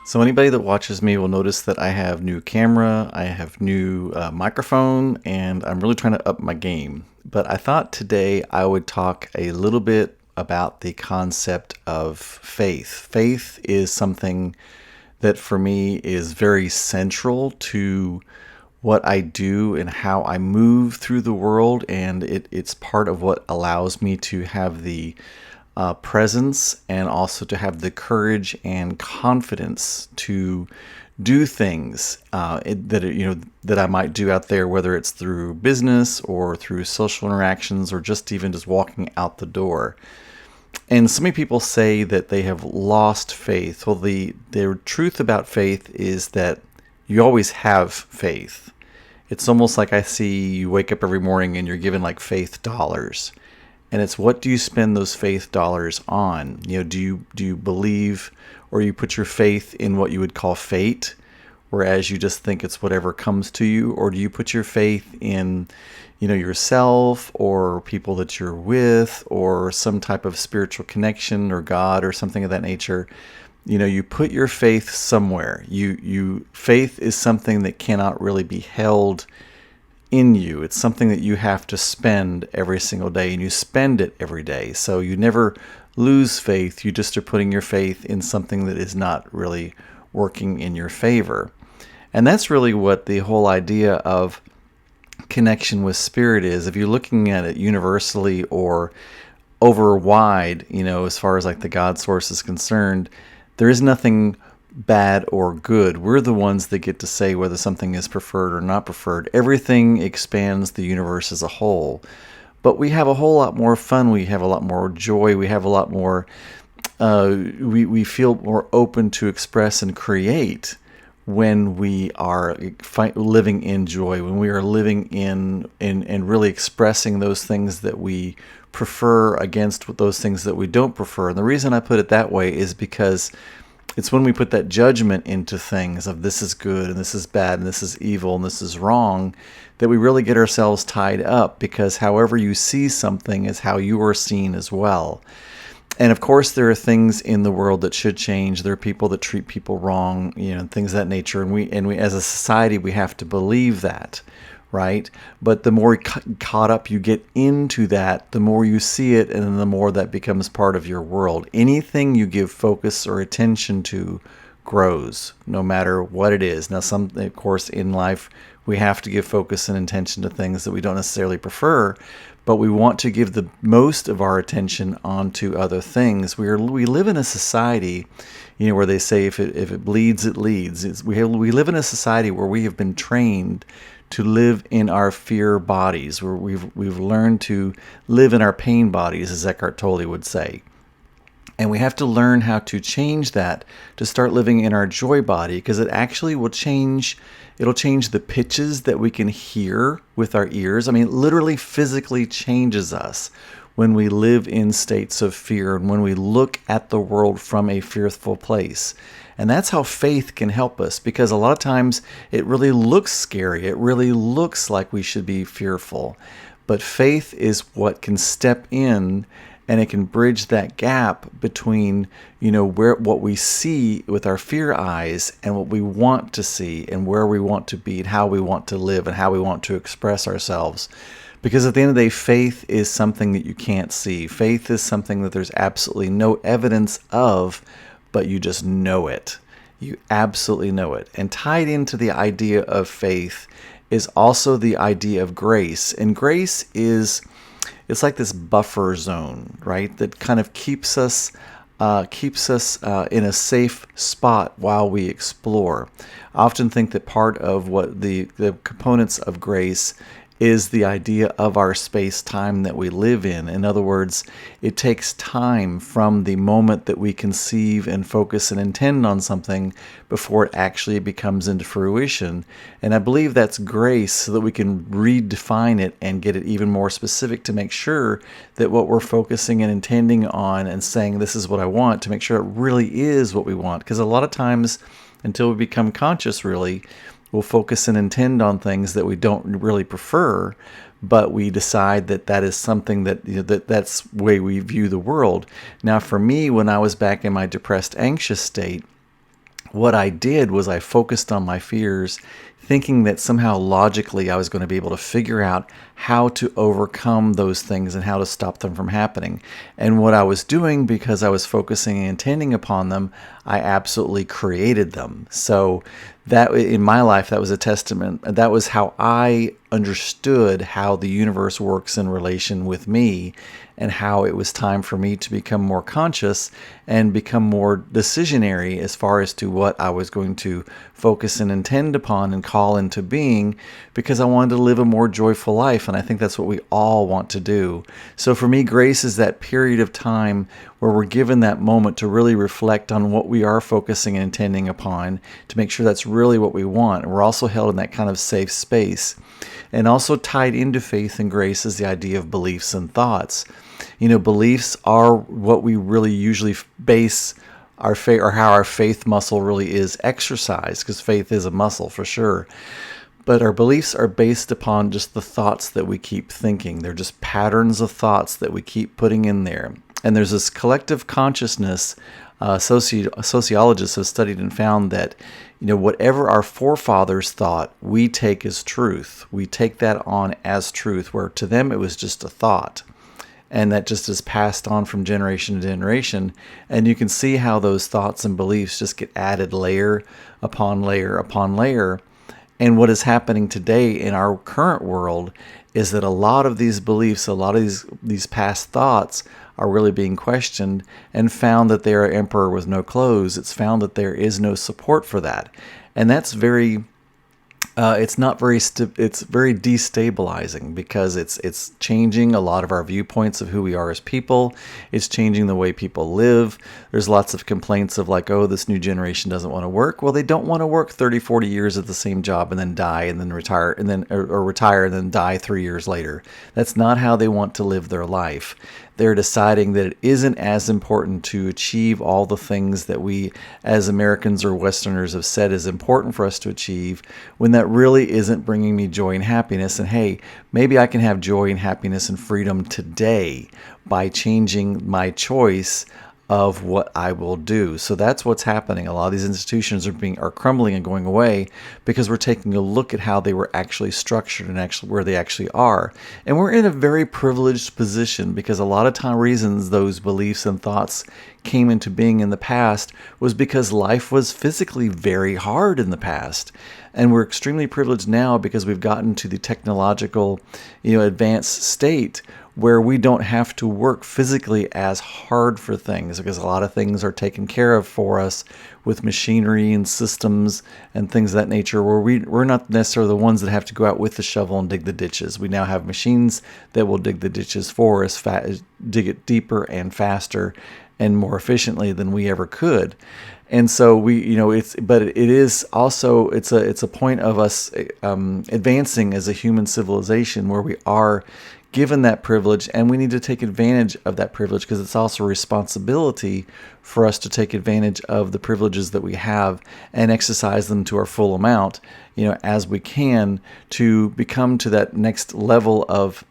So anybody that watches me will notice that I have new camera, I have new microphone, and I'm really trying to up my game. But I thought today I would talk a little bit about the concept of faith. Faith is something that for me is very central to what I do and how I move through the world, and it's part of what allows me to have the presence and also to have the courage and confidence to do things that I might do out there, whether it's through business or through social interactions or just even just walking out the door. And so many people say that they have lost faith. Well, the truth about faith is that you always have faith. It's almost like I see you wake up every morning and you're given like faith dollars. And it's, what do you spend those faith dollars on? Do you believe, or you put your faith in what you would call fate, whereas you just think it's whatever comes to you? Or do you put your faith in, yourself or people that you're with or some type of spiritual connection or God or something of that nature? You put your faith somewhere. Faith is something that cannot really be held in you. It's something that you have to spend every single day, and you spend it every day. So you never lose faith. You just are putting your faith in something that is not really working in your favor. And that's really what the whole idea of connection with spirit is. If you're looking at it universally or over wide, as far as like the God source is concerned, there is nothing bad or good. We're the ones that get to say whether something is preferred or not preferred. Everything expands the universe as a whole. But we have a whole lot more fun. We have a lot more joy. We have a lot more, we feel more open to express and create when we are living in joy, when we are living in and really expressing those things that we prefer against those things that we don't prefer. And the reason I put it that way is because it's when we put that judgment into things of this is good and this is bad and this is evil and this is wrong, that we really get ourselves tied up, because however you see something is how you are seen as well. And of course, there are things in the world that should change. There are people that treat people wrong, things of that nature. And we as a society, we have to believe that, right? But the more caught up you get into that, the more you see it, and then the more that becomes part of your world. Anything you give focus or attention to grows, no matter what it is. Now, of course, in life, we have to give focus and attention to things that we don't necessarily prefer, but we want to give the most of our attention onto other things. We live in a society, where they say if it bleeds, it leads. We live in a society where we have been trained to live in our fear bodies, where we've learned to live in our pain bodies, as Eckhart Tolle would say. And we have to learn how to change that to start living in our joy body, because it actually will change. It'll change the pitches that we can hear with our ears. I mean, it literally physically changes us when we live in states of fear and when we look at the world from a fearful place. And that's how faith can help us, because a lot of times it really looks scary. It really looks like we should be fearful. But faith is what can step in, and it can bridge that gap between, what we see with our fear eyes and what we want to see and where we want to be and how we want to live and how we want to express ourselves. Because at the end of the day, faith is something that you can't see. Faith is something that there's absolutely no evidence of, but you just know it. You absolutely know it. And tied into the idea of faith is also the idea of grace. And grace it's like this buffer zone, right? That kind of keeps us in a safe spot while we explore. I often think that part of what the components of grace is the idea of our space-time that we live in. In other words, it takes time from the moment that we conceive and focus and intend on something before it actually becomes into fruition. And I believe that's grace, so that we can redefine it and get it even more specific to make sure that what we're focusing and intending on and saying, this is what I want, to make sure it really is what we want. Because a lot of times, until we become conscious, really, we'll focus and intend on things that we don't really prefer, but we decide that that is something that, that's the way we view the world. Now, for me, when I was back in my depressed, anxious state, what I did was I focused on my fears, thinking that somehow logically I was going to be able to figure out how to overcome those things and how to stop them from happening. And what I was doing, because I was focusing and intending upon them, I absolutely created them. So that in my life, that was a testament. That was how I understood how the universe works in relation with me, and how it was time for me to become more conscious and become more decisionary as far as to what I was going to focus and intend upon and call into being, because I wanted to live a more joyful life. And I think that's what we all want to do. So for me, grace is that period of time where we're given that moment to really reflect on what we are focusing and intending upon, to make sure that's really what we want. And we're also held in that kind of safe space. And also tied into faith and grace is the idea of beliefs and thoughts. Beliefs are what we really usually base our faith, or how our faith muscle really is exercised, because faith is a muscle for sure. But our beliefs are based upon just the thoughts that we keep thinking. They're just patterns of thoughts that we keep putting in there. And there's this collective consciousness. Sociologists have studied and found that, whatever our forefathers thought, we take as truth. We take that on as truth, where to them it was just a thought. And that just is passed on from generation to generation. And you can see how those thoughts and beliefs just get added layer upon layer upon layer. And what is happening today in our current world is that a lot of these beliefs, a lot of these past thoughts are really being questioned, and found that they are emperor with no clothes. It's found that there is no support for that. And that's very... it's not very. It's very destabilizing, because it's changing a lot of our viewpoints of who we are as people. It's changing the way people live. There's lots of complaints of like, oh, this new generation doesn't want to work. Well, they don't want to work 30, 40 years at the same job and then die and then retire and then or retire and then die 3 years later. That's not how they want to live their life. They're deciding that it isn't as important to achieve all the things that we as Americans or Westerners have said is important for us to achieve, when that really isn't bringing me joy and happiness. And hey, maybe I can have joy and happiness and freedom today by changing my choice of what I will do. So that's what's happening. A lot of these institutions are crumbling and going away, because we're taking a look at how they were actually structured and actually where they actually are. And we're in a very privileged position, because a lot of reasons those beliefs and thoughts came into being in the past was because life was physically very hard in the past. And we're extremely privileged now because we've gotten to the technological, advanced state where we don't have to work physically as hard for things, because a lot of things are taken care of for us with machinery and systems and things of that nature, where we're not necessarily the ones that have to go out with the shovel and dig the ditches. We now have machines that will dig the ditches for us, dig it deeper and faster and more efficiently than we ever could. And so it's a point of us advancing as a human civilization, where we are given that privilege, and we need to take advantage of that privilege, because it's also a responsibility for us to take advantage of the privileges that we have and exercise them to our full amount, as we can, to become to that next level of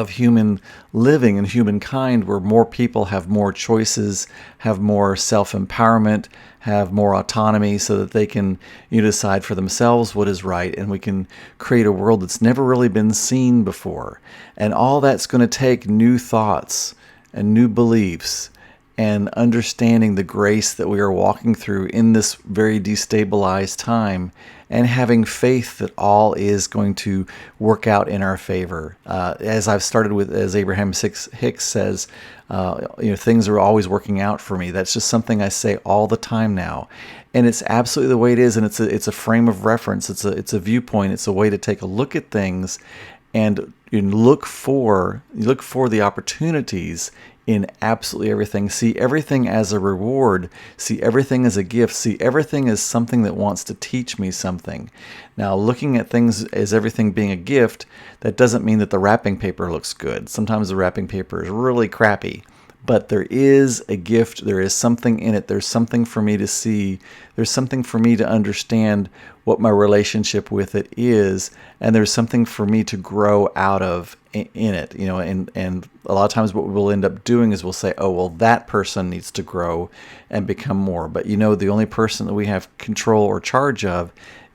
human living and humankind, where more people have more choices, have more self-empowerment, have more autonomy, so that they can decide for themselves what is right, and we can create a world that's never really been seen before. And all that's going to take new thoughts and new beliefs, and understanding the grace that we are walking through in this very destabilized time, and having faith that all is going to work out in our favor. As I've started with, as Abraham Hicks says, things are always working out for me. That's just something I say all the time now. And it's absolutely the way it is, and it's a frame of reference. It's a viewpoint. It's a way to take a look at things, and look for the opportunities in absolutely everything. See everything as a reward. See everything as a gift. See everything as something that wants to teach me something. Now, looking at things as everything being a gift, that doesn't mean that the wrapping paper looks good. Sometimes the wrapping paper is really crappy. But there is a gift. There is something in it. There's something for me to see. There's something for me to understand what my relationship with it is. And there's something for me to grow out of. in it, and a lot of times what we'll end up doing is we'll say, oh, well, that person needs to grow and become more. But the only person that we have control or charge of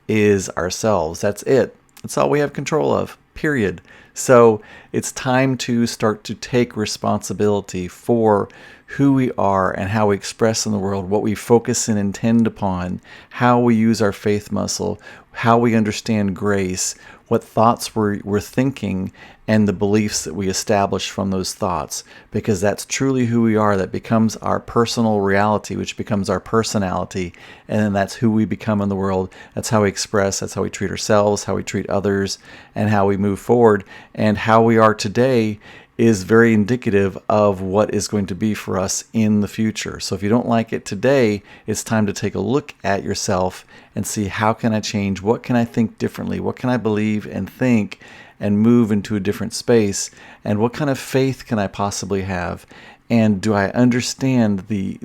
is ourselves. That's it. That's all we have control of, period. So it's time to start to take responsibility for who we are and how we express in the world, what we focus and intend upon, how we use our faith muscle, how we understand grace, what thoughts we're thinking, and the beliefs that we establish from those thoughts, because that's truly who we are. That becomes our personal reality, which becomes our personality, and then that's who we become in the world. That's how we express, that's how we treat ourselves, how we treat others, and how we move forward. And how we are today is very indicative of what is going to be for us in the future. So if you don't like it today, it's time to take a look at yourself and see, how can I change? What can I think differently? What can I believe and think and move into a different space? And what kind of faith can I possibly have? And do I understand the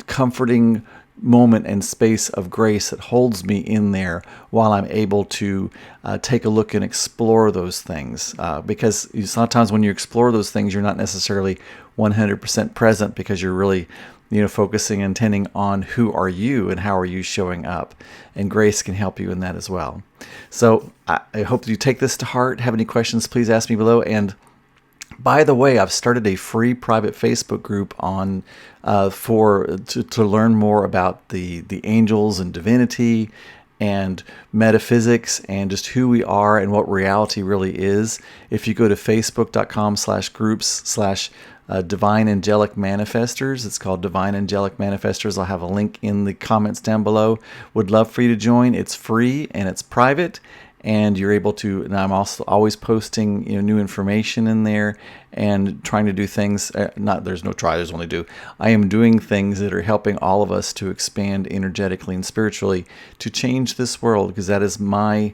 comforting moment and space of grace that holds me in there while I'm able to take a look and explore those things? Because sometimes when you explore those things, you're not necessarily 100% present, because you're really focusing and intending on who are you and how are you showing up. And grace can help you in that as well. So I hope that you take this to heart. Have any questions, please ask me below. And by the way, I've started a free private Facebook group on to learn more about the angels and divinity and metaphysics and just who we are and what reality really is. If you go to facebook.com/groups/Divine Angelic Manifestors, it's called Divine Angelic Manifestors. I'll have a link in the comments down below. Would love for you to join. It's free and it's private. And you're able to, and I'm also always posting new information in there and trying to do things, there's no try, there's only do. I am doing things that are helping all of us to expand energetically and spiritually to change this world, because that is my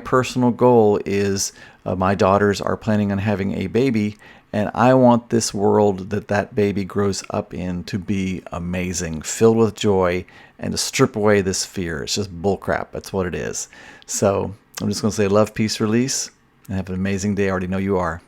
personal goal. Is my daughters are planning on having a baby, and I want this world that baby grows up in to be amazing, filled with joy, and to strip away this fear. It's just bullcrap. That's what it is. So I'm just going to say love, peace, release, and have an amazing day. I already know you are.